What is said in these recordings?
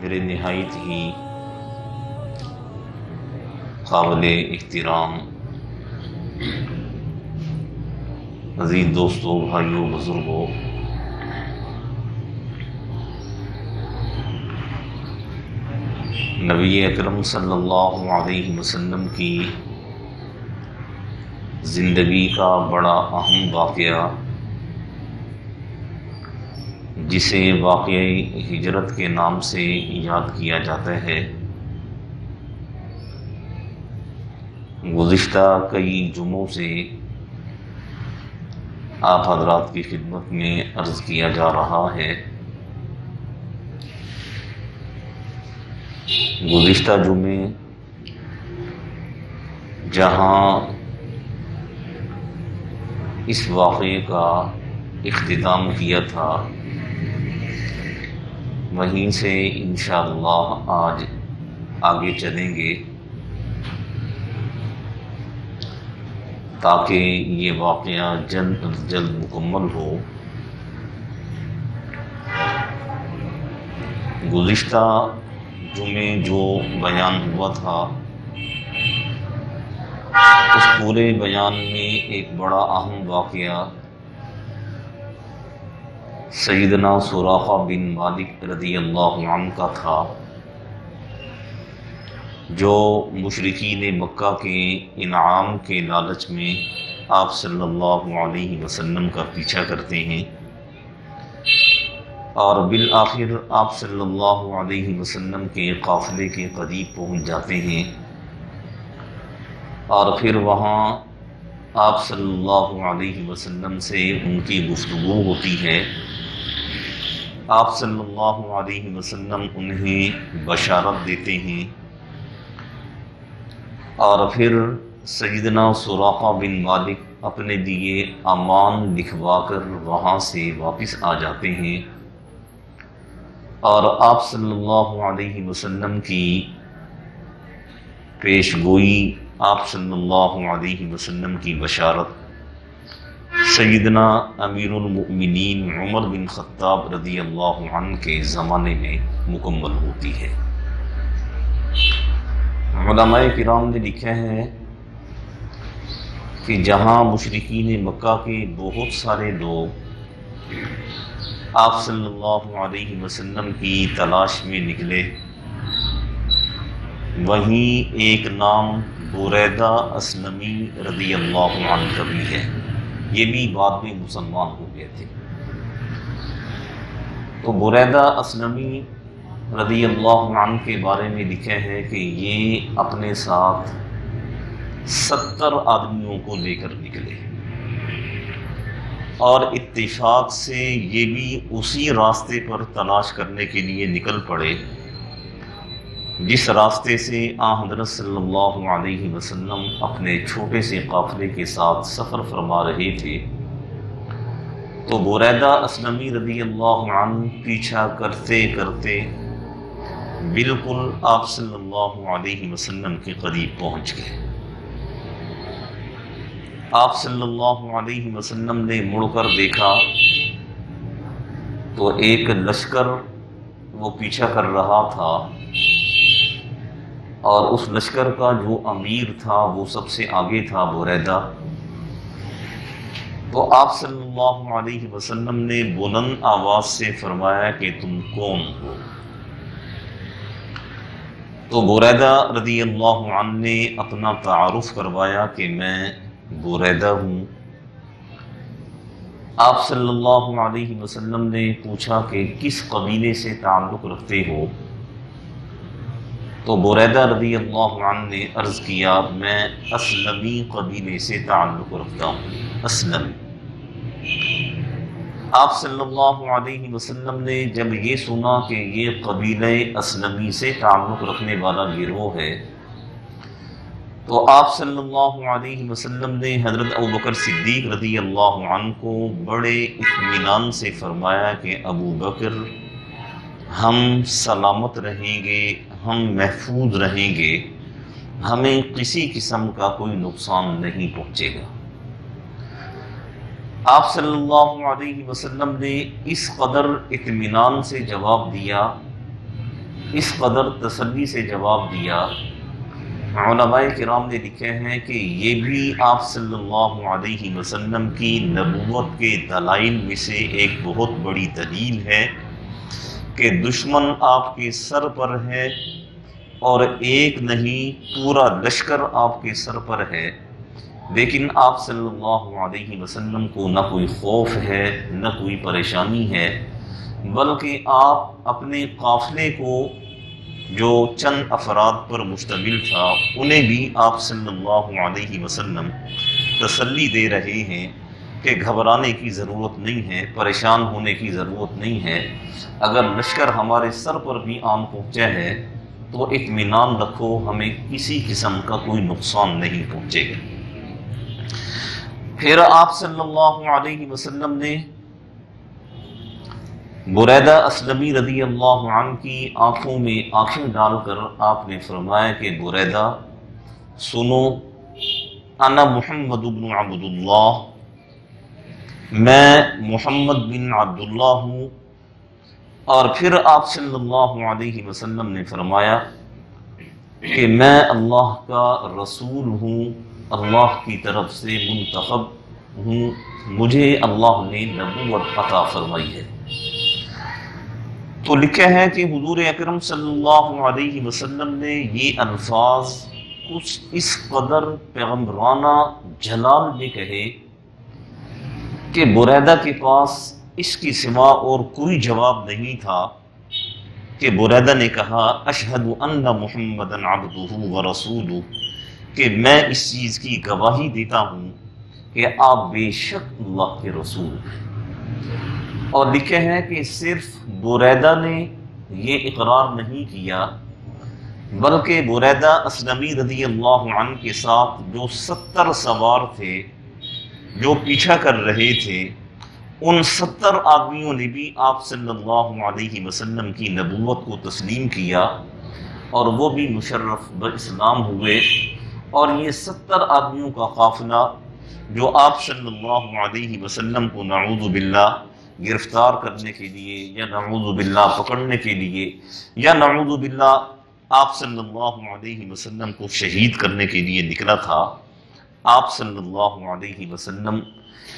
میرے نہایت ہی قابل احترام عزیز دوستوں، بھائیوں، بزرگوں، نبی اکرم صلی اللہ علیہ وسلم کی زندگی کا بڑا اہم واقعہ، جسے واقعہ ہجرت کے نام سے یاد کیا جاتا ہے، گزشتہ کئی جمعوں سے آپ حضرات کی خدمت میں عرض کیا جا رہا ہے۔ گزشتہ جمعے جہاں اس واقعے کا اختتام کیا تھا، وہیں سے انشاءاللہ آج آگے چلیں گے تاکہ یہ واقعہ جلد از جلد مکمل ہو۔ گزشتہ جمعے جو بیان ہوا تھا، اس پورے بیان میں ایک بڑا اہم واقعہ سیدنا سراقہ بن مالک رضی اللہ عنہ کا تھا، جو مشرکین مکہ کے انعام کے لالچ میں آپ صلی اللہ علیہ وسلم کا پیچھا کرتے ہیں، اور بالآخر آپ صلی اللہ علیہ وسلم کے قافلے کے قریب پہنچ جاتے ہیں، اور پھر وہاں آپ صلی اللہ علیہ وسلم سے ان کی گفتگو ہوتی ہے۔ آپ صلی اللہ علیہ وسلم انہیں بشارت دیتے ہیں، اور پھر سیدنا سراقہ بن مالک اپنے لیے امان لکھوا کر وہاں سے واپس آ جاتے ہیں، اور آپ صلی اللہ علیہ وسلم کی پیش گوئی، آپ صلی اللہ علیہ وسلم کی بشارت سیدنا امیر المؤمنین عمر بن خطاب رضی اللہ عنہ کے زمانے میں مکمل ہوتی ہے۔ علماء کرام نے لکھا ہے کہ جہاں مشرکین مکہ کے بہت سارے لوگ آپ صلی اللہ علیہ وسلم کی تلاش میں نکلے، وہیں ایک نام بریدہ اسلمی رضی اللہ عنہ کا بھی ہے، یہ بھی بعد میں مسلمان ہو گئے تھے۔ تو بریدہ اسلمی رضی اللہ عنہ کے بارے میں لکھا ہے کہ یہ اپنے ساتھ 70 آدمیوں کو لے کر نکلے، اور اتفاق سے یہ بھی اسی راستے پر تلاش کرنے کے لیے نکل پڑے جس راستے سے حضرت صلی اللہ علیہ وسلم اپنے چھوٹے سے قافلے کے ساتھ سفر فرما رہے تھے۔ تو بریدہ اسلمی رضی اللہ عنہ پیچھا کرتے کرتے بالکل آپ صلی اللہ علیہ وسلم کے قریب پہنچ گئے۔ آپ صلی اللہ علیہ وسلم نے مڑ کر دیکھا تو ایک لشکر وہ پیچھا کر رہا تھا، اور اس لشکر کا جو امیر تھا وہ سب سے آگے تھا، بریدہ۔ تو آپ صلی اللہ علیہ وسلم نے بلند آواز سے فرمایا کہ تم کون ہو؟ تو بریدہ رضی اللہ عنہ نے اپنا تعارف کروایا کہ میں بریدہ ہوں۔ آپ صلی اللہ علیہ وسلم نے پوچھا کہ کس قبیلے سے تعلق رکھتے ہو؟ تو بریدہ رضی اللہ عنہ نے عرض کیا میں اسلمی قبیلے سے تعلق رکھتا ہوں، اسلمی۔ آپ صلی اللہ علیہ وسلم نے جب یہ سنا کہ یہ قبیلہ اسلمی سے تعلق رکھنے والا گروہ ہے، تو آپ صلی اللہ علیہ وسلم نے حضرت ابوبکر صدیق رضی اللہ عنہ کو بڑے اطمینان سے فرمایا کہ ابوبکر، ہم سلامت رہیں گے، ہم محفوظ رہیں گے، ہمیں کسی قسم کا کوئی نقصان نہیں پہنچے گا۔ آپ صلی اللہ علیہ وسلم نے اس قدر اطمینان سے جواب دیا اس قدر تسلی سے جواب دیا، علماء کرام نے لکھے ہیں کہ یہ بھی آپ صلی اللہ علیہ وسلم کی نبوت کے دلائل میں سے ایک بہت بڑی دلیل ہے کہ دشمن آپ کے سر پر ہے، اور ایک نہیں پورا لشکر آپ کے سر پر ہے، لیکن آپ صلی اللہ علیہ وسلم کو نہ کوئی خوف ہے نہ کوئی پریشانی ہے، بلکہ آپ اپنے قافلے کو جو چند افراد پر مشتمل تھا انہیں بھی آپ صلی اللہ علیہ وسلم تسلی دے رہے ہیں کہ گھبرانے کی ضرورت نہیں ہے، پریشان ہونے کی ضرورت نہیں ہے، اگر لشکر ہمارے سر پر بھی آن پہنچا ہے تو اطمینان رکھو، ہمیں کسی قسم کا کوئی نقصان نہیں پہنچے گا۔ پھر آپ صلی اللہ علیہ وسلم نے بریدہ اسلمی رضی اللہ عنہ کی آنکھوں میں آنکھیں ڈال کر آپ نے فرمایا کہ بریدہ سنو، انا محمد بن عبداللہ، میں محمد بن عبداللہ ہوں۔ اور پھر آپ صلی اللہ علیہ وسلم نے فرمایا کہ میں اللہ کا رسول ہوں، اللہ کی طرف سے منتخب ہوں، مجھے اللہ نے نبوت عطا فرمائی ہے۔ تو لکھا ہے کہ حضور اکرم صلی اللہ علیہ وسلم نے یہ الفاظ کچھ اس قدر پیغمبرانہ جلال میں کہے کہ بریدہ کے پاس اس کی سوا اور کوئی جواب نہیں تھا، کہ بریدہ نے کہا اشہد ان محمدا عبدہ ورسولہ، کہ میں اس چیز کی گواہی دیتا ہوں کہ آپ بے شک اللہ کے رسول ہیں۔ اور لکھے ہیں کہ صرف بریدہ نے یہ اقرار نہیں کیا، بلکہ بریدہ اسلمی رضی اللہ عنہ کے ساتھ جو 70 سوار تھے جو پیچھا کر رہے تھے، ان 70 آدمیوں نے بھی آپ صلی اللہ علیہ وسلم کی نبوت کو تسلیم کیا، اور وہ بھی مشرف باسلام ہوئے۔ اور یہ 70 آدمیوں کا قافلہ جو آپ صلی اللہ علیہ وسلم کو نعوذ باللہ گرفتار کرنے کے لیے، یا نعوذ باللہ پکڑنے کے لیے، یا نعوذ باللہ آپ صلی اللہ علیہ وسلم کو شہید کرنے کے لیے نکلا تھا، آپ صلی اللہ علیہ وسلم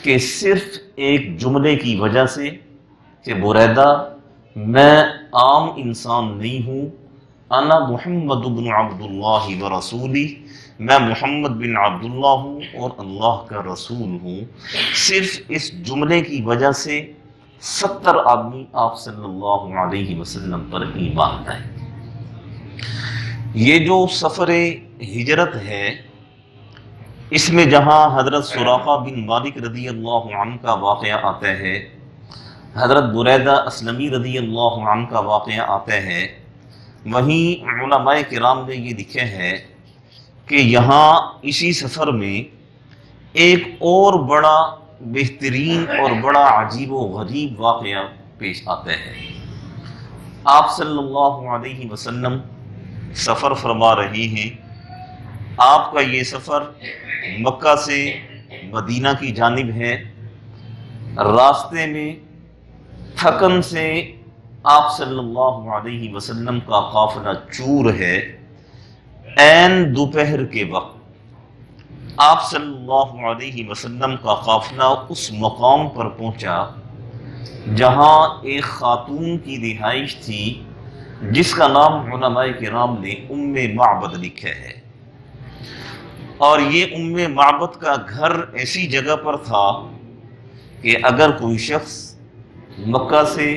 کے صرف ایک جملے کی وجہ سے کہ بریدہ میں عام انسان نہیں ہوں، انا محمد بن عبداللہ ورسولی، میں محمد بن عبداللہ ہوں اور اللہ کا رسول ہوں، صرف اس جملے کی وجہ سے 70 آدمی آپ صلی اللہ علیہ وسلم پر ایمان لائے۔ یہ جو سفر ہجرت ہے، اس میں جہاں حضرت سراقہ بن مالک رضی اللہ عنہ کا واقعہ آتا ہے، حضرت بریدہ اسلمی رضی اللہ عنہ کا واقعہ آتا ہے، وہیں علماء کرام نے یہ لکھا ہے کہ یہاں اسی سفر میں ایک اور بڑا بہترین اور بڑا عجیب و غریب واقعہ پیش آتا ہے۔ آپ صلی اللہ علیہ وسلم سفر فرما رہے ہیں، آپ کا یہ سفر مکہ سے مدینہ کی جانب ہے، راستے میں تھکن سے آپ صلی اللہ علیہ وسلم کا قافلہ چور ہے۔ عین دوپہر کے وقت آپ صلی اللہ علیہ وسلم کا قافلہ اس مقام پر پہنچا جہاں ایک خاتون کی رہائش تھی جس کا نام علماء کرام نے ام معبد لکھا ہے، اور یہ ام معبد کا گھر ایسی جگہ پر تھا کہ اگر کوئی شخص مکہ سے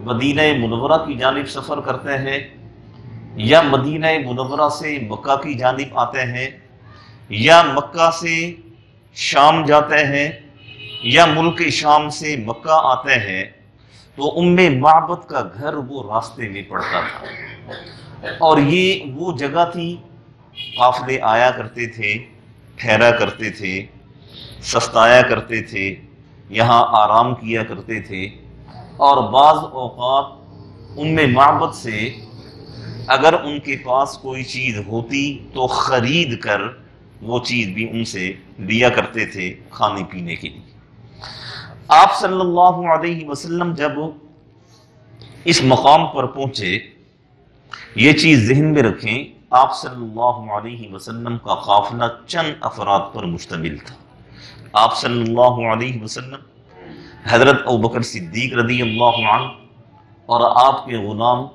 مدینہ منورہ کی جانب سفر کرتے ہیں یا مدینہ منورہ سے مکہ کی جانب آتے ہیں یا مکہ سے شام جاتے ہیں یا ملک شام سے مکہ آتے ہیں، تو ام معبد کا گھر وہ راستے میں پڑتا تھا، اور یہ وہ جگہ تھی قافلے آیا کرتے تھے، ٹھہرا کرتے تھے، سستایا کرتے تھے، یہاں آرام کیا کرتے تھے، اور بعض اوقات ام معبد سے اگر ان کے پاس کوئی چیز ہوتی تو خرید کر وہ چیز بھی ان سے لیا کرتے تھے کھانے پینے کے لیے۔ آپ صلی اللہ علیہ وسلم جب اس مقام پر پہنچے یہ چیز ذہن میں رکھیں، آپ صلی اللہ علیہ وسلم کا قافلہ چند افراد پر مشتمل تھا۔ آپ صلی اللہ علیہ وسلم، حضرت ابوبکر صدیق رضی اللہ عنہ اور آپ کے غلام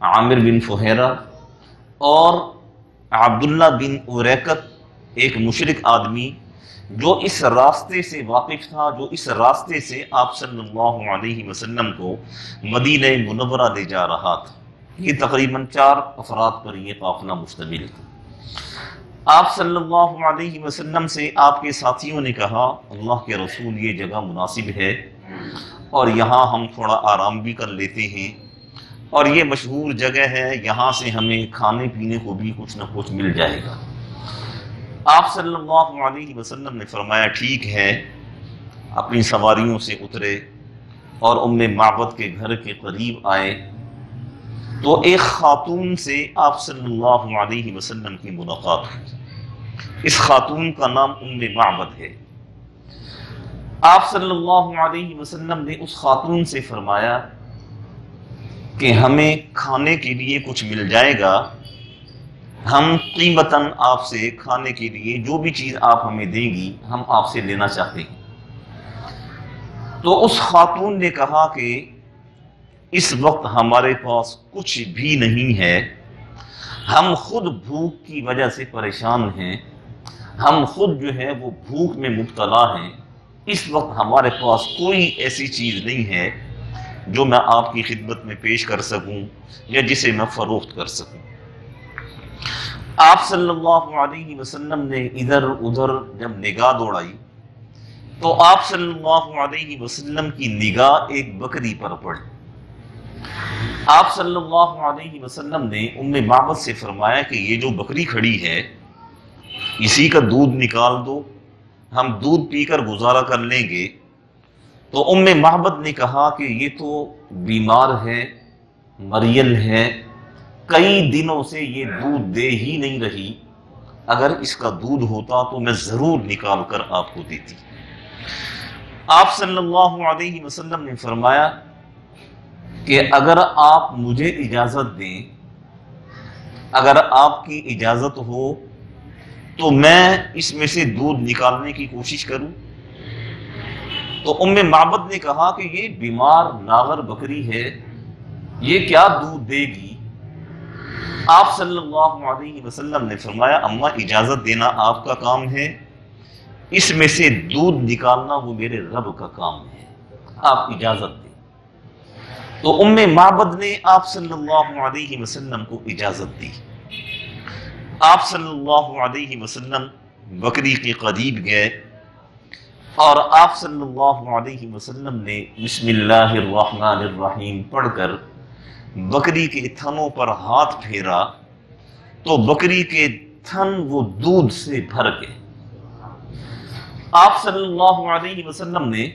عامر بن فہیرہ اور عبداللہ بن اریکت، ایک مشرک آدمی جو اس راستے سے واقف تھا، جو اس راستے سے آپ صلی اللہ علیہ وسلم کو مدینہ منورہ لے جا رہا تھا۔ یہ تقریباً 4 افراد پر یہ قافلہ مشتمل تھا۔ آپ صلی اللہ علیہ وسلم سے آپ کے ساتھیوں نے کہا، اللہ کے رسول یہ جگہ مناسب ہے اور یہاں ہم تھوڑا آرام بھی کر لیتے ہیں، اور یہ مشہور جگہ ہے، یہاں سے ہمیں کھانے پینے کو بھی کچھ نہ کچھ مل جائے گا۔ آپ صلی اللہ علیہ وسلم نے فرمایا ٹھیک ہے، اپنی سواریوں سے اترے اور معبد کے گھر کے قریب آئے تو ایک خاتون سے آپ صلی اللہ علیہ وسلم کی ملاقات ہوئی۔ اس خاتون کا نام معبد ہے۔ آپ صلی اللہ علیہ وسلم نے اس خاتون سے فرمایا کہ ہمیں کھانے کے لیے کچھ مل جائے گا، ہم قیمتاً آپ سے کھانے کے لیے جو بھی چیز آپ ہمیں دیں گی ہم آپ سے لینا چاہتے ہیں۔ تو اس خاتون نے کہا کہ اس وقت ہمارے پاس کچھ بھی نہیں ہے، ہم خود بھوک کی وجہ سے پریشان ہیں، ہم خود جو ہے وہ بھوک میں مبتلا ہیں، اس وقت ہمارے پاس کوئی ایسی چیز نہیں ہے جو میں آپ کی خدمت میں پیش کر سکوں یا جسے میں فروخت کر سکوں۔ آپ صلی اللہ علیہ وسلم نے ادھر ادھر جب نگاہ دوڑائی تو آپ صلی اللہ علیہ وسلم کی نگاہ ایک بکری پر پڑی۔ آپ صلی اللہ علیہ وسلم نے معبد سے فرمایا کہ یہ جو بکری کھڑی ہے اسی کا دودھ نکال دو، ہم دودھ پی کر گزارا کر لیں گے۔ تو معبد نے کہا کہ یہ تو بیمار ہے، مریل ہے، کئی دنوں سے یہ دودھ دے ہی نہیں رہی، اگر اس کا دودھ ہوتا تو میں ضرور نکال کر آپ کو دیتی۔ آپ صلی اللہ علیہ وسلم نے فرمایا کہ اگر آپ مجھے اجازت دیں، اگر آپ کی اجازت ہو تو میں اس میں سے دودھ نکالنے کی کوشش کروں۔ تو معبد نے کہا کہ یہ بیمار لاغر بکری ہے، یہ کیا دودھ دے گی؟ آپ صلی اللہ علیہ وسلم نے فرمایا اماں اجازت دینا آپ کا کام ہے، اس میں سے دودھ نکالنا وہ میرے رب کا کام ہے، آپ اجازت دیں۔ تو معبد نے آپ صلی اللہ علیہ وسلم کو اجازت دی۔ آپ صلی اللہ علیہ وسلم بکری کے قریب گئے اور آپ صلی اللہ علیہ وسلم نے بسم اللہ الرحمن الرحیم پڑھ کر بکری کے تھنوں پر ہاتھ پھیرا تو بکری کے تھن وہ دودھ سے بھر گئے۔ آپ صلی اللہ علیہ وسلم نے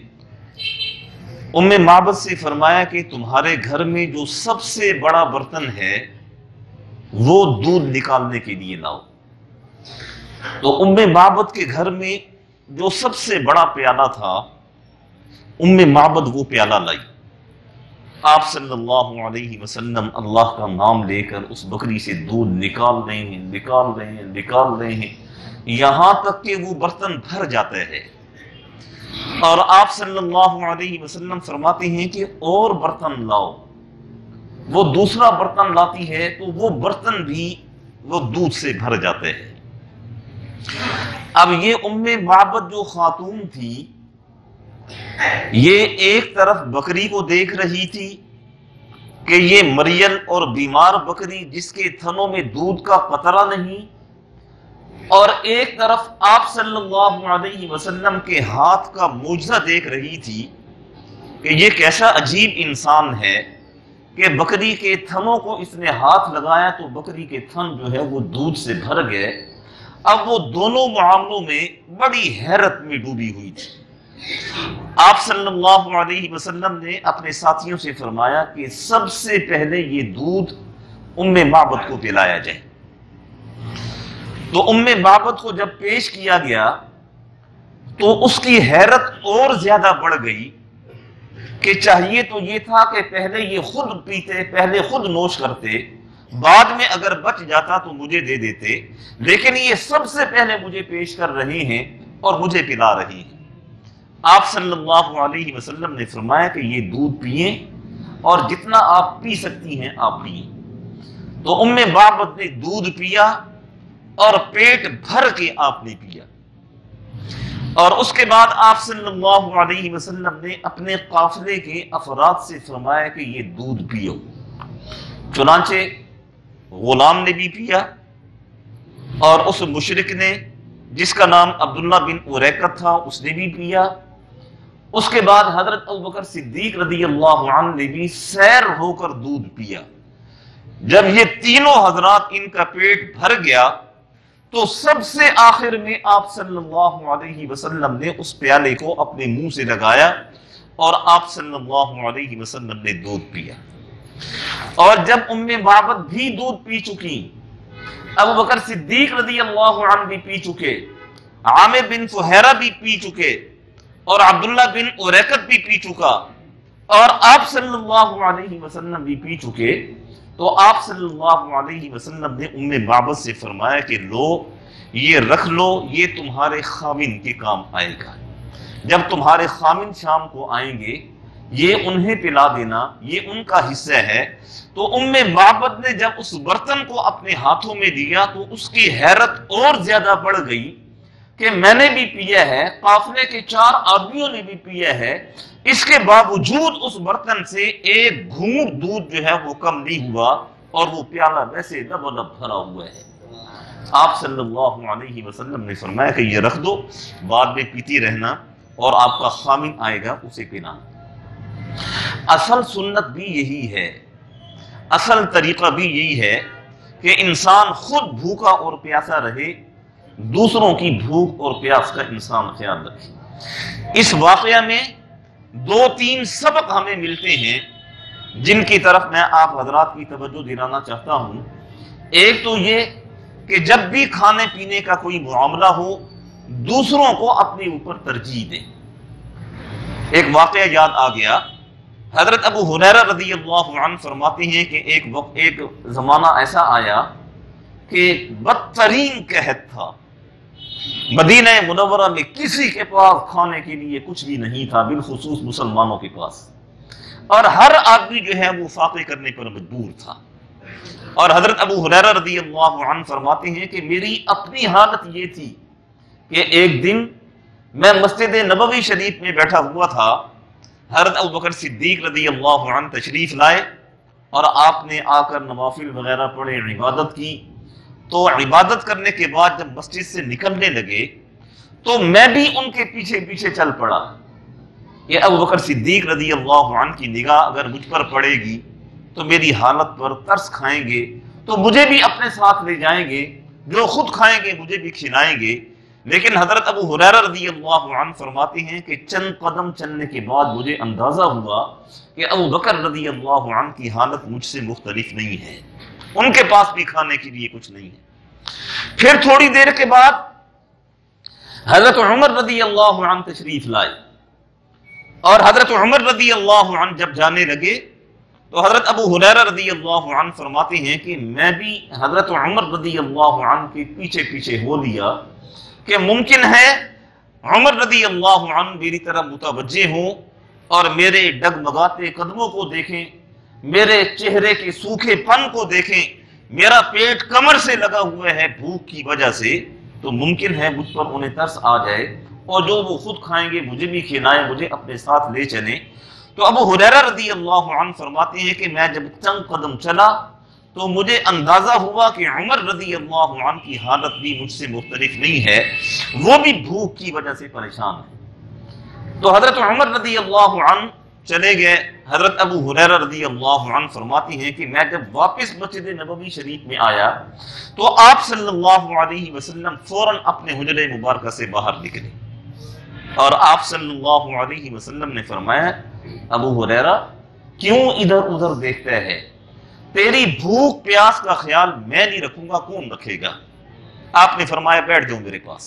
معبد سے فرمایا کہ تمہارے گھر میں جو سب سے بڑا برتن ہے وہ دودھ نکالنے کے لیے لاؤ۔ تو معبد کے گھر میں جو سب سے بڑا پیالہ تھا معبد وہ پیالہ لائی۔ آپ صلی اللہ علیہ وسلم اللہ کا نام لے کر اس بکری سے دودھ نکال رہے ہیں یہاں تک کہ وہ برتن بھر جاتا ہے، اور آپ صلی اللہ علیہ وسلم فرماتے ہیں کہ اور برتن لاؤ۔ وہ دوسرا برتن لاتی ہے تو وہ برتن بھی وہ دودھ سے بھر جاتے ہیں۔ اب یہ معبد جو خاتون تھی یہ ایک طرف بکری کو دیکھ رہی تھی کہ یہ مریل اور بیمار بکری جس کے تھنوں میں دودھ کا قطرہ نہیں، اور ایک طرف آپ صلی اللہ علیہ وسلم کے ہاتھ کا معجزہ دیکھ رہی تھی کہ یہ کیسا عجیب انسان ہے کہ بکری کے تھنوں کو اس نے ہاتھ لگایا تو بکری کے تھن جو ہے وہ دودھ سے بھر گئے۔ اب وہ دونوں معاملوں میں بڑی حیرت میں ڈوبی ہوئی تھی۔ آپ صلی اللہ علیہ وسلم نے اپنے ساتھیوں سے فرمایا کہ سب سے پہلے یہ دودھ معبد کو پلایا جائے۔ تو معبد کو جب پیش کیا گیا تو اس کی حیرت اور زیادہ بڑھ گئی کہ چاہیے تو یہ تھا کہ پہلے یہ خود پیتے، پہلے خود نوش کرتے، بعد میں اگر بچ جاتا تو مجھے دے دیتے، لیکن یہ سب سے پہلے مجھے پیش کر رہے ہیں اور مجھے پلا رہے ہیں۔ آپ صلی اللہ علیہ وسلم نے فرمایا کہ یہ دودھ پئیں اور جتنا آپ پی سکتی ہیں آپ پئیں۔ تو ام معبد نے دودھ پیا اور پیٹ بھر کے آپ نے پیا، اور اس کے بعد آپ صلی اللہ علیہ وسلم نے اپنے قافلے کے افراد سے فرمایا کہ یہ دودھ پیو۔ چنانچہ غلام نے بھی پیا اور اس مشرک نے جس کا نام عبداللہ بن اریکت تھا اس نے بھی پیا۔ اس کے بعد حضرت ابوبکر صدیق رضی اللہ عنہ نے بھی سیر ہو کر دودھ پیا۔ جب یہ تینوں حضرات ان کا پیٹ بھر گیا تو سب سے آخر میں آپ صلی اللہ علیہ وسلم نے اس پیالے کو اپنے منہ سے لگایا اور آپ صلی اللہ علیہ وسلم نے دودھ پیا۔ اور جب ام معبد بھی دودھ پی چکی، ابوبکر صدیق رضی اللہ عنہ بھی پی چکے، عامر بن فہیرہ بھی پی چکے، اور عبداللہ بن اریکت بھی پی چکا، اور آپ صلی اللہ علیہ وسلم بھی پی چکے، تو آپ صلی اللہ علیہ وسلم نے ام معبد سے فرمایا کہ لو یہ رکھ لو، یہ تمہارے خامن کے کام آئے گا۔ جب تمہارے خامن شام کو آئیں گے یہ انہیں پلا دینا، یہ ان کا حصہ ہے۔ تو ام معبد نے جب اس برتن کو اپنے ہاتھوں میں دیا تو اس کی حیرت اور زیادہ بڑھ گئی کہ میں نے بھی پیا ہے، قافلے کے 4 آدمیوں نے بھی پیا ہے، اس کے باوجود اس برتن سے ایک گھونٹ دودھ جو ہے وہ کم نہیں ہوا، اور وہ پیالہ ویسے لبالب بھرا ہوا ہے۔ آپ صلی اللہ علیہ وسلم نے فرمایا کہ یہ رکھ دو، بعد میں پیتی رہنا، اور آپ کا خامن آئے گا اسے پینا۔ اصل سنت بھی یہی ہے، اصل طریقہ بھی یہی ہے کہ انسان خود بھوکا اور پیاسا رہے، دوسروں کی بھوک اور پیاس کا انسان خیال رکھے۔ اس واقعہ میں 2-3 سبق ہمیں ملتے ہیں جن کی طرف میں آپ حضرات کی توجہ دلانا چاہتا ہوں۔ ایک تو یہ کہ جب بھی کھانے پینے کا کوئی معاملہ ہو دوسروں کو اپنے اوپر ترجیح دیں۔ ایک واقعہ یاد آ گیا، حضرت ابو ہریرہ رضی اللہ عنہ فرماتے ہیں کہ ایک زمانہ ایسا آیا کہ بدترین قحط تھا، مدینہ منورہ میں کسی کے پاس کھانے کے لیے کچھ بھی نہیں تھا، بالخصوص مسلمانوں کے پاس، اور ہر آدمی جو ہے وہ فاقے کرنے پر مجبور تھا۔ اور حضرت ابو ہریرہ رضی اللہ عنہ فرماتے ہیں کہ میری اپنی حالت یہ تھی کہ ایک دن میں مسجد نبوی شریف میں بیٹھا ہوا تھا، حضرت ابوبکر صدیق رضی اللہ عنہ تشریف لائے اور آپ نے آ کر نوافل وغیرہ پڑھے، عبادت کی۔ تو عبادت کرنے کے بعد جب مسجد سے نکلنے لگے تو میں بھی ان کے پیچھے پیچھے چل پڑا۔ یہ ابوبکر صدیق رضی اللہ عنہ کی نگاہ اگر مجھ پر پڑے گی تو میری حالت پر ترس کھائیں گے، تو مجھے بھی اپنے ساتھ لے جائیں گے، جو خود کھائیں گے مجھے بھی کھلائیں گے۔ لیکن حضرت ابو ہریرہ رضی اللہ عنہ فرماتے ہیں کہ چند قدم چلنے کے بعد مجھے اندازہ ہوا کہ ابو بکر رضی اللہ عنہ کی حالت مجھ سے مختلف نہیں ہے، ان کے پاس بھی کھانے کے لیے کچھ نہیں ہے۔ پھر تھوڑی دیر کے بعد حضرت عمر رضی اللہ عنہ تشریف لائے، اور حضرت عمر رضی اللہ عنہ جب جانے لگے تو حضرت ابو ہریرہ رضی اللہ عنہ فرماتے ہیں کہ میں بھی حضرت عمر رضی اللہ عنہ کے پیچھے پیچھے ہو لیا کہ ممکن ہے عمر رضی اللہ عنہ میری طرح متوجہ ہوں اور میرے ڈگمگاتے قدموں کو دیکھیں، میرے چہرے کے سوکھے پن کو دیکھیں، میرا پیٹ کمر سے لگا ہوا ہے بھوک کی وجہ سے، تو ممکن ہے مجھ پر انہیں ترس آ جائے اور جو وہ خود کھائیں گے مجھے بھی کھلائیں، مجھے اپنے ساتھ لے چلیں۔ تو ابو ہریرہ رضی اللہ عنہ فرماتے ہیں کہ میں جب چند قدم چلا تو مجھے اندازہ ہوا کہ عمر رضی اللہ عنہ کی حالت بھی مجھ سے مختلف نہیں ہے، وہ بھی بھوک کی وجہ سے پریشان ہے۔ تو حضرت عمر رضی اللہ عنہ چلے گئے۔ حضرت ابو ہریرہ رضی اللہ عنہ فرماتے ہیں کہ میں جب واپس مسجد نبوی شریف میں آیا تو آپ صلی اللہ علیہ وسلم فوراً اپنے حجرے مبارکہ سے باہر نکلے، اور آپ صلی اللہ علیہ وسلم نے فرمایا ابو ہریرہ کیوں ادھر ادھر دیکھتا ہے؟ تیری بھوک پیاس کا خیال میں نہیں رکھوں گا، کون رکھے گا؟ آپ نے فرمایا بیٹھ جاؤ میرے پاس۔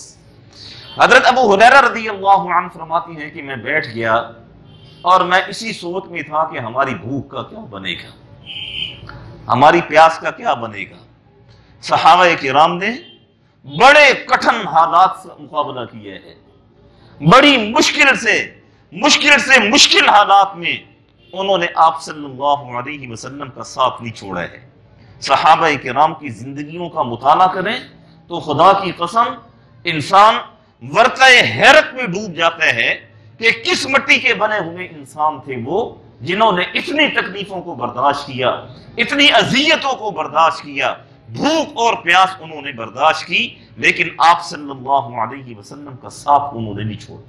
حضرت ابو ہریرہ رضی اللہ عنہ فرماتی ہیں کہ میں بیٹھ گیا اور میں اسی سوچ میں تھا کہ ہماری بھوک کا کیا بنے گا۔ ہماری پیاس کا کیا بنے گا؟ صحابہ کرام نے بڑے کٹھن حالات سے مقابلہ کیا ہے، بڑی مشکل سے مشکل حالات میں انہوں نے آپ صلی اللہ علیہ وسلم کا ساتھ نہیں چھوڑا ہے۔ صحابہ کرام کی زندگیوں کا مطالعہ کریں تو خدا کی قسم انسان ورقہ حیرت میں ڈوب جاتا ہے کہ کس مٹی کے بنے ہوئے انسان تھے وہ، جنہوں نے اتنی تکلیفوں کو برداشت کیا، اتنی اذیتوں کو برداشت کیا، بھوک اور پیاس انہوں نے برداشت کی، لیکن آپ صلی اللہ علیہ وسلم کا ساتھ انہوں نے نہیں چھوڑا۔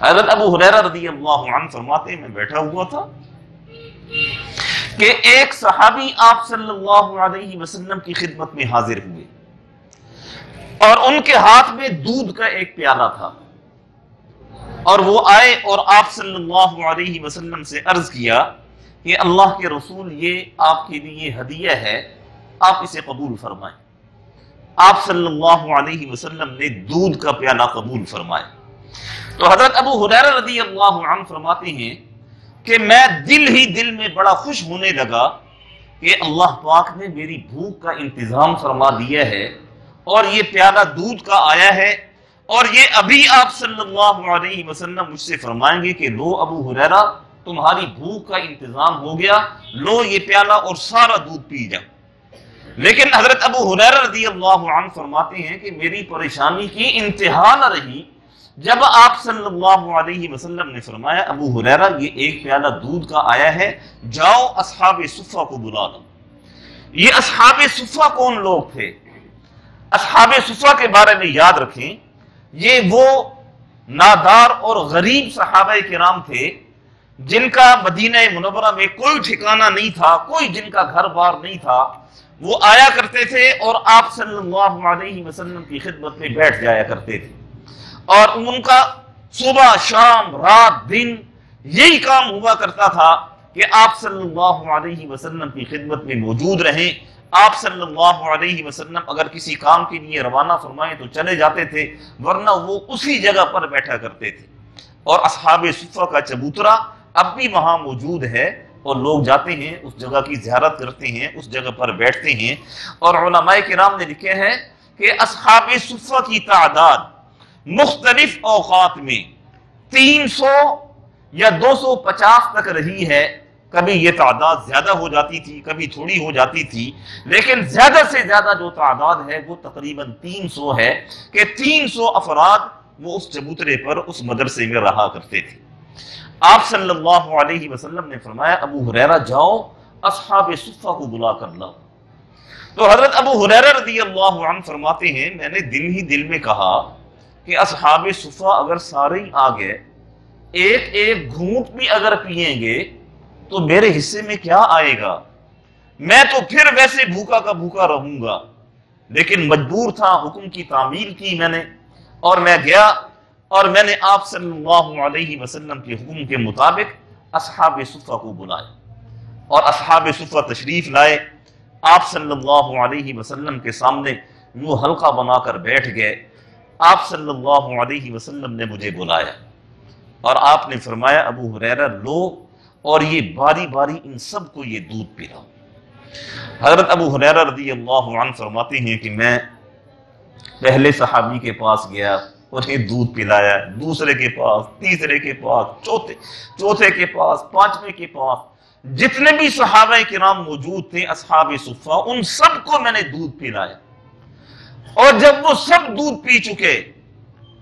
حضرت ابو ہریرہ رضی اللہ عنہ فرماتے ہیں میں بیٹھا ہوا تھا کہ ایک صحابی آپ صلی اللہ علیہ وسلم کی خدمت میں حاضر ہوئے اور ان کے ہاتھ میں دودھ کا ایک پیالہ تھا، اور وہ آئے اور آپ صلی اللہ علیہ وسلم سے عرض کیا کہ اللہ کے رسول یہ آپ کے لیے ہدیہ ہے، آپ اسے قبول فرمائیں۔ آپ صلی اللہ علیہ وسلم نے دودھ کا پیالہ قبول فرمایا۔ تو حضرت ابو ہریرہ رضی اللہ عنہ فرماتے ہیں کہ میں دل میں بڑا خوش ہونے لگا کہ اللہ پاک نے میری بھوک کا انتظام فرما دیا ہے، اور یہ پیالہ دودھ کا آیا ہے، اور یہ ابھی آپ صلی اللہ علیہ وسلم مجھ سے فرمائیں گے کہ لو ابو ہریرہ تمہاری بھوک کا انتظام ہو گیا، لو یہ پیالہ اور سارا دودھ پی جاؤ۔ لیکن حضرت ابو ہریرہ رضی اللہ عنہ فرماتے ہیں کہ میری پریشانی کی انتہا نہ رہی جب آپ صلی اللہ علیہ وسلم نے فرمایا ابو ہریرہ یہ ایک پیالہ دودھ کا آیا ہے، جاؤ اصحاب صفہ کو بلا لو۔ یہ اصحاب صفہ کون لوگ تھے؟ اصحاب صفہ کے بارے میں یاد رکھیں، یہ وہ نادار اور غریب صحابہ کرام تھے جن کا مدینہ منورہ میں کوئی ٹھکانہ نہیں تھا، کوئی جن کا گھر بار نہیں تھا، وہ آیا کرتے تھے اور آپ صلی اللہ علیہ وسلم کی خدمت میں بیٹھ جایا کرتے تھے، اور ان کا صبح شام رات دن یہی کام ہوا کرتا تھا کہ آپ صلی اللہ علیہ وسلم کی خدمت میں موجود رہیں۔ آپ صلی اللہ علیہ وسلم اگر کسی کام کے لیے روانہ فرمائیں تو چلے جاتے تھے، ورنہ وہ اسی جگہ پر بیٹھا کرتے تھے۔ اور اصحاب صفہ کا چبوترا اب بھی وہاں موجود ہے، اور لوگ جاتے ہیں اس جگہ کی زیارت کرتے ہیں، اس جگہ پر بیٹھتے ہیں۔ اور علماء کرام نے لکھے ہیں کہ اصحاب صفہ کی تعداد مختلف اوقات میں 300 یا 250 تک رہی ہے، کبھی یہ تعداد زیادہ ہو جاتی تھی، کبھی تھوڑی ہو جاتی تھی، لیکن زیادہ سے زیادہ جو تعداد ہے وہ تقریباً 300 ہے کہ 300 افراد وہ اس چبوترے پر اس مدرسے میں رہا کرتے تھے۔ آپ صلی اللہ علیہ وسلم نے فرمایا ابو ہریرہ جاؤ اصحاب صفہ کو بلا کر لاؤ۔ تو حضرت ابو ہریرہ رضی اللہ عنہ فرماتے ہیں میں نے دل ہی دل میں کہا کہ اصحاب صفہ اگر سارے ہی آ گئے، ایک ایک گھونٹ بھی اگر پیئیں گے تو میرے حصے میں کیا آئے گا؟ میں تو پھر ویسے بھوکا کا بھوکا رہوں گا، لیکن مجبور تھا، حکم کی تعمیل کی میں نے، اور میں گیا اور میں نے آپ صلی اللہ علیہ وسلم کے حکم کے مطابق اصحاب صفہ کو بلایا، اور اصحاب صفہ تشریف لائے۔ آپ صلی اللہ علیہ وسلم کے سامنے یوں حلقہ بنا کر بیٹھ گئے۔ آپ صلی اللہ علیہ وسلم نے مجھے بلایا اور آپ نے فرمایا ابو ہریرہ لو اور یہ باری باری ان سب کو یہ دودھ پلاؤ۔ حضرت ابو ہریرہ رضی اللہ عنہ فرماتے ہیں کہ میں پہلے صحابی کے پاس گیا، انہیں دودھ پلایا، دوسرے کے پاس، تیسرے کے پاس، چوتھے کے پاس، پانچویں کے پاس، جتنے بھی صحابہ کرام موجود تھے اصحاب صفہ ان سب کو میں نے دودھ پلایا۔ اور جب وہ سب دودھ پی چکے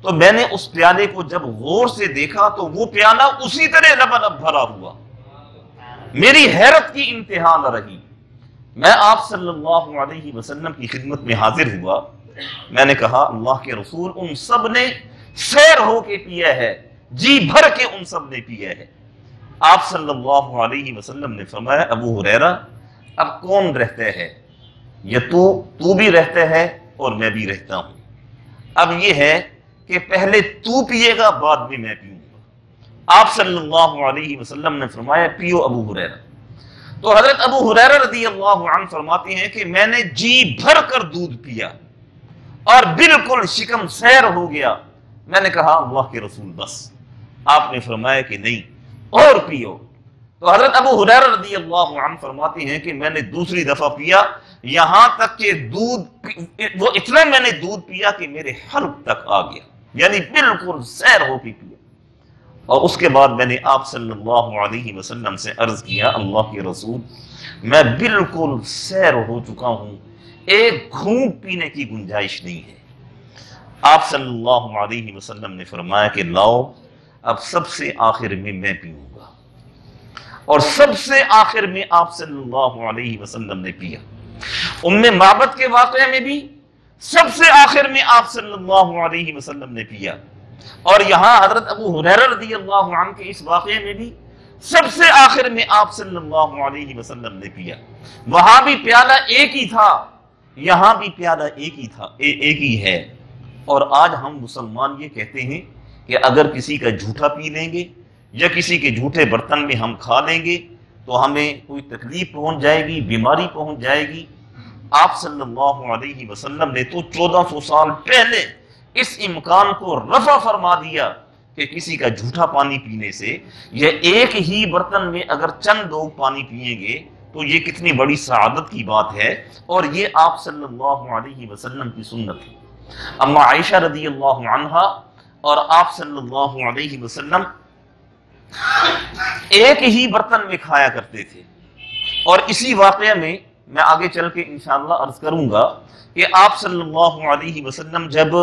تو میں نے اس پیالے کو جب غور سے دیکھا تو وہ پیالہ اسی طرح لبالب بھرا ہوا۔ میری حیرت کی انتہا نہ رہی۔ میں آپ صلی اللہ علیہ وسلم کی خدمت میں حاضر ہوا، میں نے کہا اللہ کے رسول ان سب نے سیر ہو کے پیا ہے، جی بھر کے ان سب نے پیا ہے۔ آپ صلی اللہ علیہ وسلم نے فرمایا ابو ہریرہ اب کون رہتا ہے؟ یا تو بھی رہتا ہے اور میں بھی رہتا ہوں۔ اب یہ ہے کہ پہلے تو پیے گا بعد میں پیوں گا۔ آپ صلی اللہ علیہ وسلم نے فرمایا پیو ابو ہریرہ۔ تو حضرت ابو ہریرہ رضی اللہ عنہ فرماتے ہیں کہ میں نے جی بھر کر دودھ پیا اور بالکل شکم سیر ہو گیا۔ میں نے کہا اللہ کے رسول بس۔ آپ نے فرمایا کہ نہیں اور پیو۔ تو حضرت ابو ہریرہ رضی اللہ عنہ فرماتے ہیں کہ میں نے دوسری دفعہ پیا، یہاں تک کہ وہ اتنا میں نے دودھ پیا کہ میرے حلق تک آ گیا، یعنی بالکل سیر ہو کے پیا۔ اور اس کے بعد میں نے آپ صلی اللہ علیہ وسلم سے عرض کیا، اللہ کے رسول میں بالکل سیر ہو چکا ہوں، ایک گھونٹ پینے کی گنجائش نہیں ہے۔ آپ صلی اللہ علیہ وسلم نے فرمایا کہ لاؤ، اب سب سے آخر میں پیوں گا، اور سب سے آخر میں آپ صلی اللہ علیہ وسلم نے پیا۔ ام معبد کے واقعے میں بھی سب سے آخر میں آپ صلی اللہ علیہ وسلم نے پیا، اور یہاں حضرت ابو ہریرہ رضی اللہ عنہ کے اس واقعے میں بھی سب سے آخر میں آپ صلی اللہ علیہ وسلم نے پیا۔ وہاں بھی پیالہ ایک ہی تھا، یہاں بھی پیالہ ایک ہی ہے۔ اور آج ہم مسلمان یہ کہتے ہیں کہ اگر کسی کا جھوٹا پی لیں گے یا کسی کے جھوٹے برتن میں ہم کھا لیں گے تو ہمیں کوئی تکلیف پہنچ جائے گی، بیماری پہنچ جائے گی۔ آپ صلی اللہ علیہ وسلم نے تو 1400 سال پہلے اس امکان کو رفع فرما دیا کہ کسی کا جھوٹا پانی پینے سے، یہ ایک ہی برتن میں اگر چند لوگ پانی پیئیں گے تو یہ کتنی بڑی سعادت کی بات ہے، اور یہ آپ صلی اللہ علیہ وسلم کی سنت ہے۔ اما عائشہ رضی اللہ عنہا اور آپ صلی اللہ علیہ وسلم ایک ہی برتن میں کھایا کرتے تھے، اور اسی واقعہ میں میں آگے چل کے انشاءاللہ عرض کروں گا کہ آپ صلی اللہ علیہ وسلم جب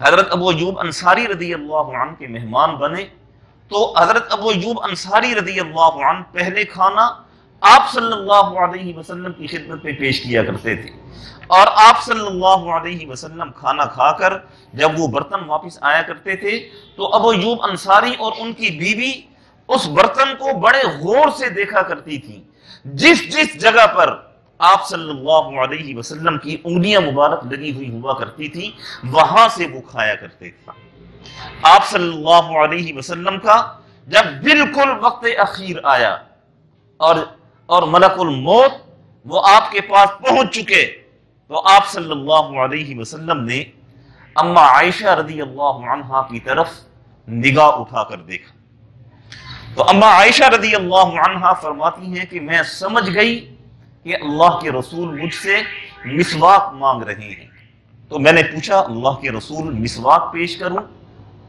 حضرت ابو ایوب انصاری رضی اللہ عنہ کے مہمان بنے تو حضرت ابو ایوب انصاری رضی اللہ عنہ پہلے کھانا آپ صلی اللہ علیہ وسلم کی خدمت میں پیش کیا کرتے تھے، اور آپ صلی اللہ علیہ وسلم کھانا کھا کر جب وہ برتن واپس آیا کرتے تھے تو ابو ایوب انصاری اور ان کی بیوی اس برتن کو بڑے غور سے دیکھا کرتی تھی۔ جس جگہ پر آپ صلی اللہ علیہ وسلم کی انگلیاں مبارک لگی ہوئی ہوا کرتی تھی وہاں سے وہ کھایا کرتے تھے۔ آپ صلی اللہ علیہ وسلم کا جب بالکل وقت اخیر آیا اور ملک الموت وہ آپ کے پاس پہنچ چکے تو آپ صلی اللہ علیہ وسلم نے اما عائشہ رضی اللہ عنہا کی طرف نگاہ اٹھا کر دیکھا تو اما عائشہ رضی اللہ عنہا فرماتی ہیں کہ میں سمجھ گئی کہ اللہ کے رسول مجھ سے مسواک مانگ رہے ہیں، تو میں نے پوچھا اللہ کے رسول مسواک پیش کروں؟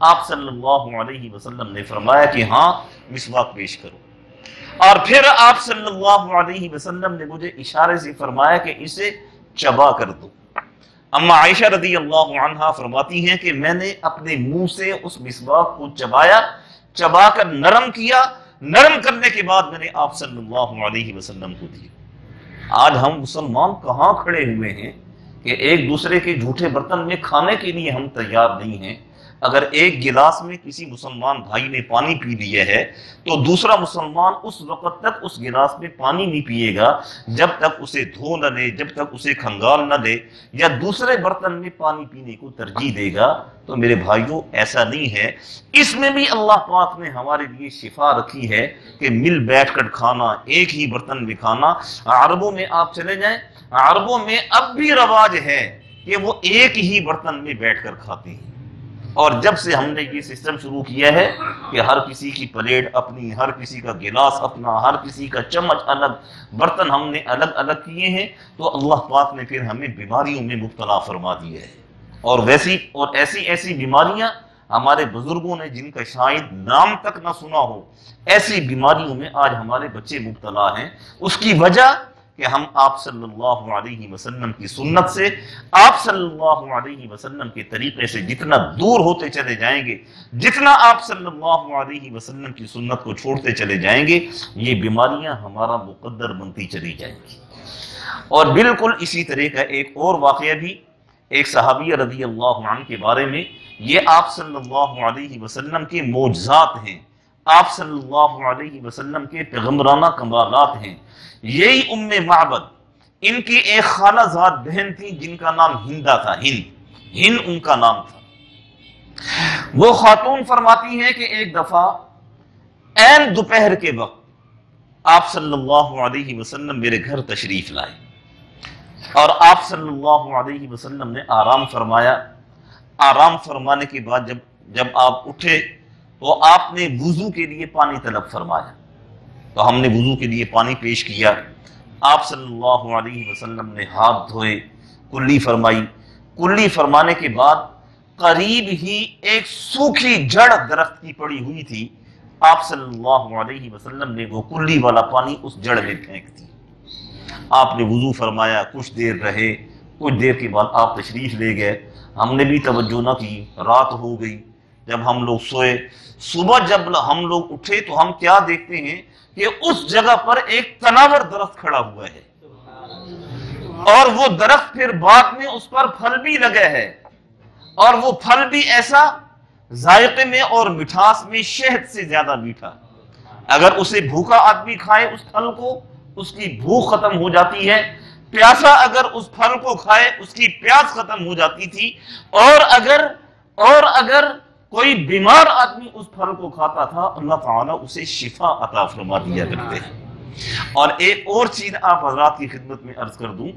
آپ صلی اللہ علیہ وسلم نے فرمایا کہ ہاں مسواک پیش کرو، اور پھر آپ صلی اللہ علیہ وسلم نے مجھے اشارے سے فرمایا کہ اسے چبا کر دو۔ اما عائشہ رضی اللہ عنہا فرماتی ہیں کہ میں نے اپنے منہ سے اس مسواک کو چبا کر نرم کیا، نرم کرنے کے بعد میں نے آپ صلی اللہ علیہ وسلم کو دیا۔ آج ہم مسلمان کہاں کھڑے ہوئے ہیں کہ ایک دوسرے کے جھوٹے برتن میں کھانے کے لیے ہم تیار نہیں ہیں۔ اگر ایک گلاس میں کسی مسلمان بھائی نے پانی پی لیا ہے تو دوسرا مسلمان اس وقت تک اس گلاس میں پانی نہیں پیے گا جب تک اسے دھو نہ لے، جب تک اسے کھنگال نہ لے، یا دوسرے برتن میں پانی پینے کو ترجیح دے گا۔ تو میرے بھائیوں ایسا نہیں ہے، اس میں بھی اللہ پاک نے ہمارے لیے شفا رکھی ہے کہ مل بیٹھ کر کھانا، ایک ہی برتن میں کھانا۔ عربوں میں آپ چلے جائیں، عربوں میں اب بھی رواج ہے کہ وہ ایک ہی برتن میں بیٹھ کر کھاتے ہیں، اور جب سے ہم نے یہ سسٹم شروع کیا ہے کہ ہر کسی کی پلیٹ اپنی، ہر کسی کا گلاس اپنا، ہر کسی کا چمچ الگ، برتن ہم نے الگ الگ کیے ہیں، تو اللہ پاک نے پھر ہمیں بیماریوں میں مبتلا فرما دیا ہے۔ اور ایسی بیماریاں ہمارے بزرگوں نے جن کا شاید نام تک نہ سنا ہو، ایسی بیماریوں میں آج ہمارے بچے مبتلا ہیں۔ اس کی وجہ کہ ہم آپ صلی اللہ علیہ وسلم کی سنت سے، آپ صلی اللہ علیہ وسلم کے طریقے سے جتنا دور ہوتے چلے جائیں گے، جتنا آپ صلی اللہ علیہ وسلم کی سنت کو چھوڑتے چلے جائیں گے، یہ بیماریاں ہمارا مقدر بنتی چلی جائیں گی۔ اور بالکل اسی طرح کا ایک اور واقعہ بھی ایک صحابی رضی اللہ عنہ کے بارے میں، یہ آپ صلی اللہ علیہ وسلم کے معجزات ہیں، آپ صلی اللہ علیہ وسلم کے پیغمبرانہ کمالات ہیں۔ یہی ام معبد، ان کی ایک خالہ زاد بہن تھی جن کا نام ہندا تھا، ہند ان کا نام تھا۔ وہ خاتون فرماتی ہیں کہ ایک دفعہ عین دوپہر کے وقت آپ صلی اللہ علیہ وسلم میرے گھر تشریف لائے، اور آپ صلی اللہ علیہ وسلم نے آرام فرمایا۔ آرام فرمانے کے بعد جب آپ اٹھے تو آپ نے وضو کے لیے پانی طلب فرمایا، تو ہم نے وضو کے لیے پانی پیش کیا، آپ صلی اللہ علیہ وسلم نے ہاتھ دھوئے، کلی فرمائی، کلی فرمانے کے بعد قریب ہی ایک سوکھی جڑ درخت کی پڑی ہوئی تھی، آپ صلی اللہ علیہ وسلم نے وہ کلی والا پانی اس جڑ میں پھینک دی۔ آپ نے وضو فرمایا، کچھ دیر رہے، کچھ دیر کے بعد آپ تشریف لے گئے، ہم نے بھی توجہ نہ کی، رات ہو گئی، جب ہم لوگ سوئے، صبح جب ہم لوگ اٹھے تو ہم کیا دیکھتے ہیں کہ اس جگہ پر ایک تناور درخت کھڑا ہوا ہے، اور وہ درخت پھر بعد میں اس پر پھل بھی لگے ہے، اور وہ پھل بھی ایسا ذائقے میں اور مٹھاس میں شہد سے زیادہ میٹھا، اگر اسے بھوکا آدمی کھائے اس پھل کو اس کی بھوک ختم ہو جاتی ہے، پیاسا اگر اس پھل کو کھائے اس کی پیاس ختم ہو جاتی تھی، اور اگر کوئی بیمار آدمی اس پھل کو کھاتا تھا اللہ تعالیٰ اسے شفا عطا فرما دیا کرتے ہیں۔ اور ایک اور چیز آپ حضرات کی خدمت میں عرض کر دوں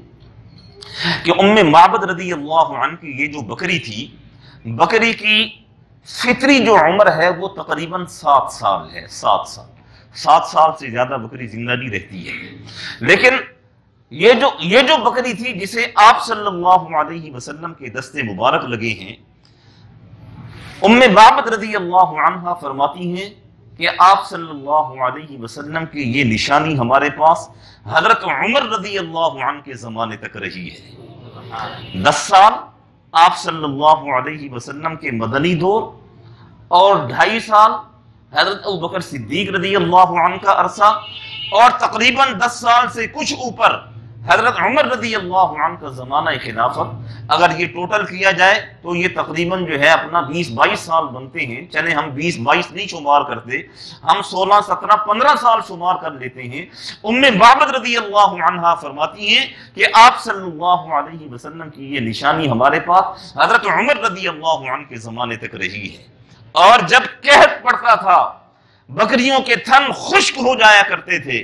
کہ ام معبد رضی اللہ عنہ کی یہ جو بکری تھی، بکری کی فطری جو عمر ہے وہ تقریباً 7 سال ہے، 7 سال سے زیادہ بکری زندہ نہیں رہتی ہے، لیکن یہ جو بکری تھی جسے آپ صلی اللہ علیہ وسلم کے دستے مبارک لگے ہیں، ام معبد رضی اللہ عنہ فرماتی ہیں کہ آپ صلی اللہ علیہ وسلم کی یہ نشانی ہمارے پاس حضرت عمر رضی اللہ عنہ کے زمانے تک رہی ہے۔ 10 سال آپ صلی اللہ علیہ وسلم کے مدنی دور اور 2.5 سال حضرت ابوبکر صدیق رضی اللہ عنہ کا عرصہ، اور تقریباً 10 سال سے کچھ اوپر حضرت عمر رضی اللہ عنہ کا زمانہ خلافت، اگر یہ ٹوٹل کیا جائے تو یہ تقریباً جو ہے اپنا 20-22 سال بنتے ہیں۔ چلے ہم 20-22 نہیں شمار کرتے، ہم 16-17-15 سال شمار کر لیتے ہیں۔ ام معبد رضی اللہ عنہا فرماتی ہیں کہ آپ صلی اللہ علیہ وسلم کی یہ نشانی ہمارے پاس حضرت عمر رضی اللہ عنہ کے زمانے تک رہی ہے، اور جب قحط پڑتا تھا بکریوں کے تھن خشک ہو جایا کرتے تھے،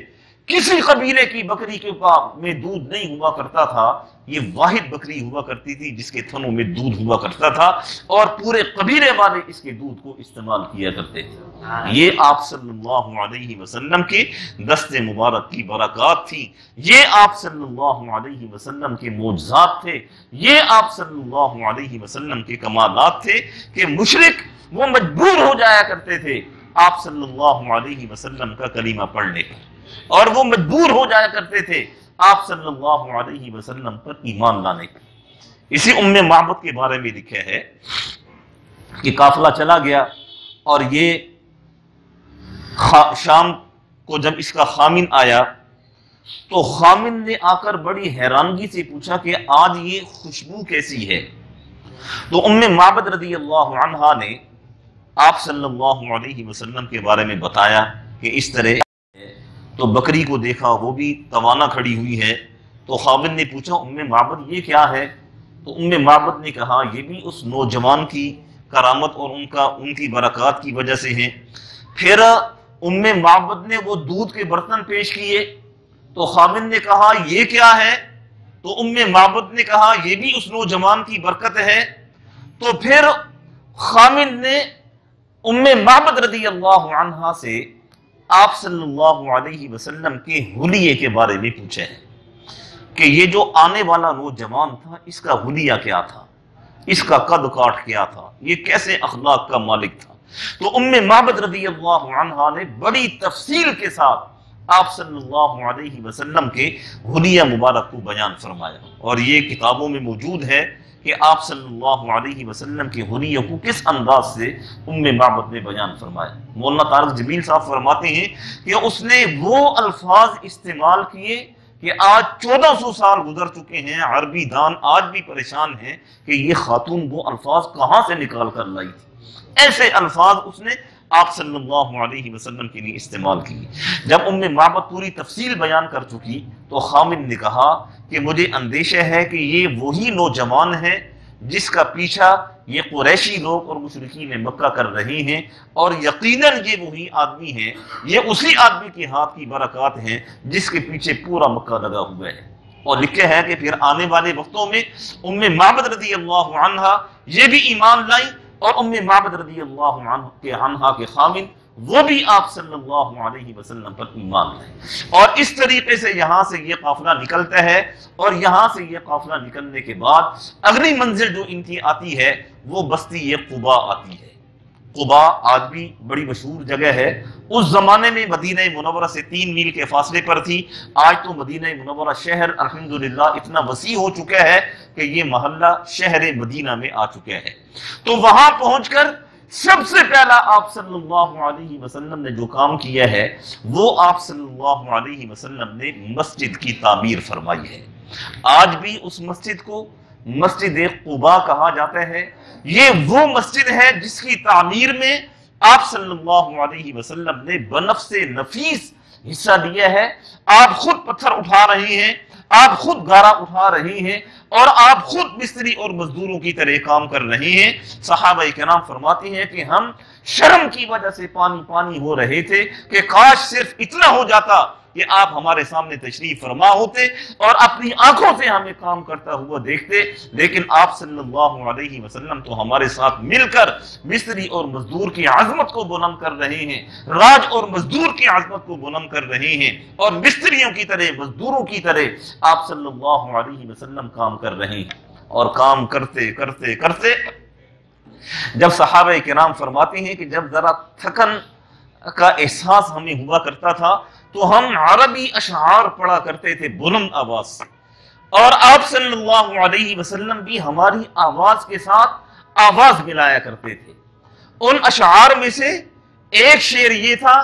کسی قبیلے کی بکری کے میں دودھ نہیں ہوا کرتا تھا، یہ واحد بکری ہوا کرتی تھی جس کے تھنوں میں دودھ ہوا کرتا تھا، اور پورے قبیلے والے اس کے دودھ کو استعمال کیا کرتے تھے۔ یہ آپ صلی اللہ علیہ وسلم کے دست مبارک کی برکات تھی، یہ آپ صلی اللہ علیہ وسلم کے معجزات تھے، یہ آپ صلی اللہ علیہ وسلم کے کمالات تھے کہ مشرک وہ مجبور ہو جایا کرتے تھے آپ صلی اللہ علیہ وسلم کا کلمہ پڑھنے پر، اور وہ مجبور ہو جایا کرتے تھے آپ صلی اللہ علیہ وسلم پر ایمان لانے پر۔ اسی ام معبد کے بارے میں لکھا ہے کہ قافلہ چلا گیا، اور یہ شام کو جب اس کا خامن آیا تو خامن نے آ کر بڑی حیرانگی سے پوچھا کہ آج یہ خوشبو کیسی ہے؟ تو ام معبد رضی اللہ عنہا نے آپ صلی اللہ علیہ وسلم کے بارے میں بتایا کہ اس طرح، تو بکری کو دیکھا وہ بھی توانا کھڑی ہوئی ہے، تو خامن نے پوچھا ام معبد یہ کیا ہے؟ تو ام معبد نے کہا یہ بھی اس نوجوان کی کرامت اور ان کی برکات کی وجہ سے ہیں۔ پھر ام معبد نے وہ دودھ کے برتن پیش کیے، تو خامن نے کہا یہ کیا ہے؟ تو ام معبد نے کہا یہ بھی اس نوجوان کی برکت ہے۔ تو پھر خامن نے ام معبد رضی اللہ عنہا سے آپ صلی اللہ علیہ وسلم کے حلیے کے بارے میں پوچھا ہے کہ یہ جو آنے والا نوجوان تھا اس کا حلیہ کیا تھا، اس کا قد کاٹ کیا تھا، یہ کیسے اخلاق کا مالک تھا؟ تو ام معبد رضی اللہ عنہا نے بڑی تفصیل کے ساتھ آپ صلی اللہ علیہ وسلم کے حلیہ مبارک کو بیان فرمایا، اور یہ کتابوں میں موجود ہے کہ آپ صلی اللہ علیہ وسلم کے حلیہ کو کس انداز سے ام معبد نے بیان فرمایا۔ مولانا طارق جمیل صاحب فرماتے ہیں کہ اس نے وہ الفاظ استعمال کیے کہ آج 1400 سال گزر چکے ہیں، عربی دان آج بھی پریشان ہیں کہ یہ خاتون وہ الفاظ کہاں سے نکال کر لائی تھی۔ ایسے الفاظ اس نے آپ صلی اللہ علیہ وسلم کے لیے استعمال کی۔ جب ام معبد پوری تفصیل بیان کر چکی تو خامن نے کہا کہ مجھے اندیشہ ہے کہ یہ وہی نوجوان ہے جس کا پیچھا یہ قریشی لوگ اور مشرکین مکہ کر رہے ہیں، اور یقیناً یہ وہی آدمی ہے، یہ اسی آدمی کے ہاتھ کی برکات ہیں جس کے پیچھے پورا مکہ لگا ہوا ہے۔ اور لکھا ہے کہ پھر آنے والے وقتوں میں ام معبد رضی اللہ عنہا یہ بھی ایمان لائی، اور ام معبد رضی اللہ عنہ کے خامن وہ بھی آپ صلی اللہ علیہ وسلم پر ایمان لائے۔ اور اس طریقے سے یہاں سے یہ قافلہ نکلتا ہے، اور یہاں سے یہ قافلہ نکلنے کے بعد اگلی منزل جو ان کی آتی ہے وہ بستی قبا آتی ہے۔ قبا آج بھی بڑی مشہور جگہ ہے، اس زمانے میں مدینہ منورہ سے 3 میل کے فاصلے پر تھی۔ آج تو مدینہ منورہ شہر الحمدللہ اتنا وسیع ہو چکا ہے کہ یہ محلہ شہر مدینہ میں آ چکا ہے۔ تو وہاں پہنچ کر سب سے پہلا آپ صلی اللہ علیہ وسلم نے جو کام کیا ہے وہ آپ صلی اللہ علیہ وسلم نے مسجد کی تعمیر فرمائی ہے۔ آج بھی اس مسجد کو مسجد قباء کہا جاتا ہے۔ یہ وہ مسجد ہے جس کی تعمیر میں آپ صلی اللہ علیہ وسلم نے بنفس نفیس حصہ دیا ہے۔ آپ خود پتھر اٹھا رہے ہیں، آپ خود گارا اٹھا رہے ہیں، اور آپ خود مستری اور مزدوروں کی طرح کام کر رہے ہیں۔ صحابہ کرام فرماتے ہیں کہ ہم شرم کی وجہ سے پانی پانی ہو رہے تھے کہ کاش صرف اتنا ہو جاتا کہ آپ ہمارے سامنے تشریف فرما ہوتے اور اپنی آنکھوں سے ہمیں کام کرتا ہوا دیکھتے، لیکن آپ صلی اللہ علیہ وسلم تو ہمارے ساتھ مل کر مستری اور مزدور کی عظمت کو بلند کر رہے ہیں، راج اور مزدور کی عظمت کو بلند کر رہے ہیں، اور مستریوں کی طرح مزدوروں کی طرح آپ صلی اللہ علیہ وسلم کام کر رہے ہیں۔ اور کام کرتے کرتے کرتے جب صحابہ کرام فرماتے ہیں کہ جب ذرا تھکن کا احساس ہمیں ہوا کرتا تھا تو ہم عربی اشعار پڑھا کرتے تھے بلند آواز سے، اور آپ صلی اللہ علیہ وسلم بھی ہماری آواز کے ساتھ آواز ملایا کرتے تھے۔ ان اشعار میں سے ایک شعر یہ تھا،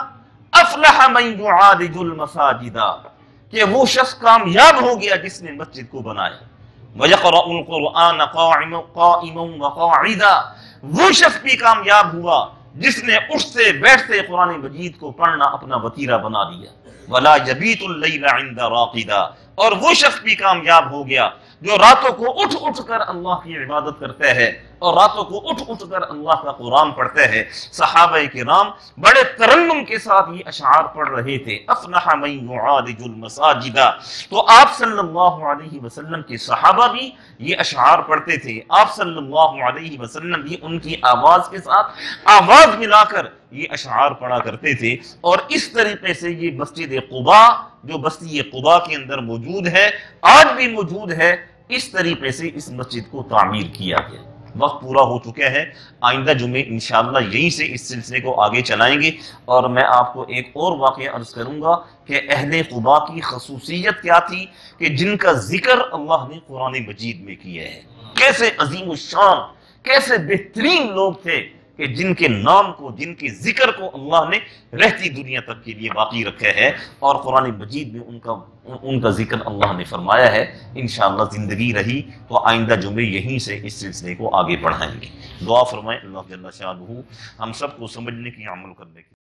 افلح من يعالج المساجد، کہ وہ شخص کامیاب ہو گیا جس نے مسجد کو بنایا۔ وَيَقْرَأُ الْقُرْآنَ قَائِمًا وَقَاعِدًا، وہ شخص بھی کامیاب ہوا جس نے اٹھتے بیٹھتے قرآن مجید کو پڑھنا اپنا وتیرہ بنا دیا۔ وَلَا يَبِيتُ اللَّيْلَ عِنْدَ رَاقِدًا، اور وہ شخص بھی کامیاب ہو گیا جو راتوں کو اٹھ اٹھ کر اللہ کی عبادت کرتا ہے اور راتوں کو اٹھ اٹھ کر اللہ کا قرآن پڑھتا ہے۔ صحابہ کرام بڑے ترنم کے ساتھ یہ اشعار پڑھ رہے تھے، افلح من يعالج المساجد۔ تو آپ صلی اللہ علیہ وسلم کے صحابہ بھی یہ اشعار پڑھتے تھے، آپ صلی اللہ علیہ وسلم بھی ان کی آواز کے ساتھ آواز ملا کر یہ اشعار پڑھا کرتے تھے۔ اور اس طریقے سے یہ مسجد قباء جو بستی قباء کے اندر موجود ہے، آج بھی موجود ہے، اس طریقے سے اس مسجد کو تعمیر کیا گیا۔ وقت پورا ہو چکا ہے، آئندہ جمعے انشاءاللہ یہیں سے اس سلسلے کو آگے چلائیں گے، اور میں آپ کو ایک اور واقعہ عرض کروں گا کہ اہل قباء کی خصوصیت کیا تھی کہ جن کا ذکر اللہ نے قرآن مجید میں کیا ہے۔ کیسے عظیم الشان، کیسے بہترین لوگ تھے کہ جن کے نام کو، جن کے ذکر کو اللہ نے رہتی دنیا تک کے لیے باقی رکھا ہے، اور قرآن مجید میں ان کا ذکر اللہ نے فرمایا ہے۔ انشاءاللہ زندگی رہی تو آئندہ جمعے یہیں سے اس سلسلے کو آگے بڑھائیں گے۔ دعا فرمائیں اللہ جل شانہ ہم سب کو سمجھنے کی، عمل کرنے کی